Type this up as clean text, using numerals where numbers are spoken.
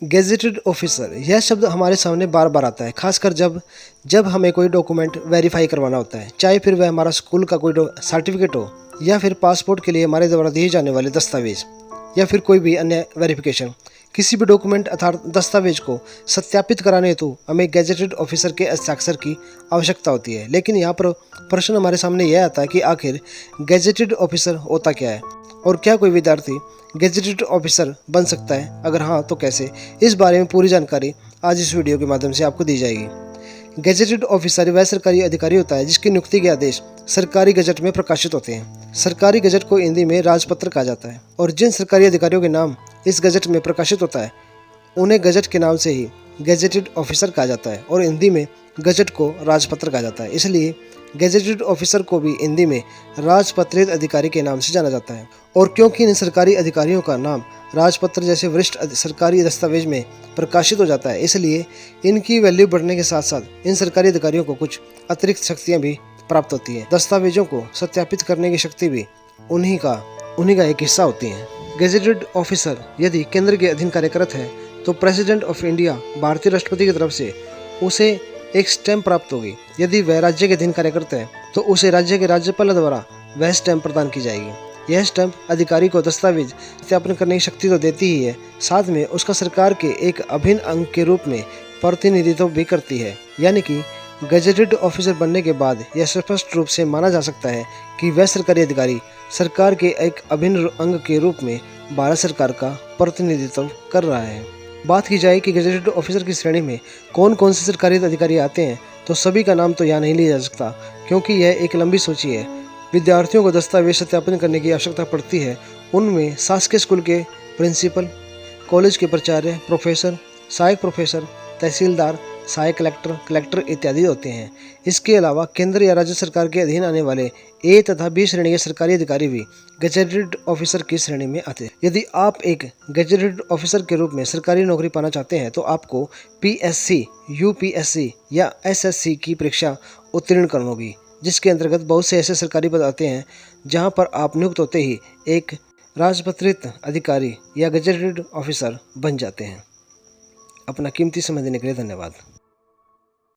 Gazetted officer यह शब्द हमारे सामने बार बार आता है, खासकर जब हमें कोई डॉक्यूमेंट वेरीफाई करवाना होता है, चाहे फिर वह हमारा स्कूल का कोई सर्टिफिकेट हो या फिर पासपोर्ट के लिए हमारे द्वारा दिए जाने वाले दस्तावेज या फिर कोई भी अन्य वेरिफिकेशन। किसी भी डॉक्यूमेंट अर्थात दस्तावेज को सत्यापित कराने हेतु हमें गेजेटेड ऑफिसर के हस्ताक्षर की आवश्यकता होती है। लेकिन यहाँ पर प्रश्न हमारे सामने यह आता है कि आखिर गेजेटेड ऑफिसर होता क्या है और क्या कोई विद्यार्थी गेजेटेड ऑफिसर बन सकता है? अगर हाँ तो कैसे? इस बारे में पूरी जानकारी आज इस वीडियो के माध्यम से आपको दी जाएगी। गेजेटेड ऑफिसर वह सरकारी अधिकारी होता है जिसकी नियुक्ति के आदेश सरकारी गजट में प्रकाशित होते हैं। सरकारी गजट को हिंदी में राजपत्र कहा जाता है और जिन सरकारी अधिकारियों के नाम इस गजट में प्रकाशित होता है उन्हें गजट के नाम से ही गेजेटेड ऑफिसर कहा जाता है और हिंदी में गजट को राजपत्र कहा जाता है। इसलिए गेजेटेड ऑफिसर को भी हिंदी में राजपत्रित अधिकारी के नाम से जाना जाता है। और क्योंकि इन सरकारी अधिकारियों का नाम राजपत्र जैसे वरिष्ठ सरकारी दस्तावेज में प्रकाशित हो जाता है, इसलिए इनकी वैल्यू बढ़ने के साथ साथ इन सरकारी अधिकारियों को कुछ अतिरिक्त शक्तियाँ भी प्राप्त होती हैं। दस्तावेजों को सत्यापित करने की शक्ति भी उन्हीं का एक हिस्सा होती है। गेजेटेड ऑफिसर यदि केंद्र के अधीन कार्यरत है तो प्रेसिडेंट ऑफ इंडिया भारतीय राष्ट्रपति की तरफ से उसे एक स्टैंप प्राप्त होगी। यदि वह राज्य के अधीन कार्य करता है तो उसे राज्य के राज्यपाल द्वारा वह स्टैंप प्रदान की जाएगी। यह स्टैंप अधिकारी को दस्तावेज सत्यापन करने की शक्ति तो देती ही है, साथ में उसका सरकार के एक अभिन्न अंग के रूप में प्रतिनिधित्व भी करती है। यानी कि गेजेटेड ऑफिसर बनने के बाद यह स्पष्ट रूप से माना जा सकता है कि वह सरकारी अधिकारी सरकार के एक अभिन्न अंग के रूप में भारत सरकार का प्रतिनिधित्व कर रहा है। बात की जाए कि गेजेटेड ऑफिसर की श्रेणी में कौन कौन से सरकारी अधिकारी आते हैं तो सभी का नाम तो यहाँ नहीं लिया जा सकता, क्योंकि यह एक लंबी सूची है। विद्यार्थियों को दस्तावेज सत्यापन करने की आवश्यकता पड़ती है। उनमें शासकीय स्कूल के प्रिंसिपल, कॉलेज के प्राचार्य, प्रोफेसर, सहायक प्रोफेसर, तहसीलदार, सहायक कलेक्टर इत्यादि होते हैं। इसके अलावा केंद्र या राज्य सरकार के अधीन आने वाले ए तथा बी श्रेणी के सरकारी अधिकारी भी गेजेटेड ऑफिसर की श्रेणी में आते हैं। यदि आप एक गेजेटेड ऑफिसर के रूप में सरकारी नौकरी पाना चाहते हैं तो आपको पीएससी, यूपीएससी या एसएससी की परीक्षा उत्तीर्ण करनी होगी, जिसके अंतर्गत बहुत से ऐसे सरकारी पद आते हैं जहां पर आप नियुक्त होते ही एक राजपत्रित अधिकारी या गेजेटेड ऑफिसर बन जाते हैं। अपना कीमती समय देने के लिए धन्यवाद।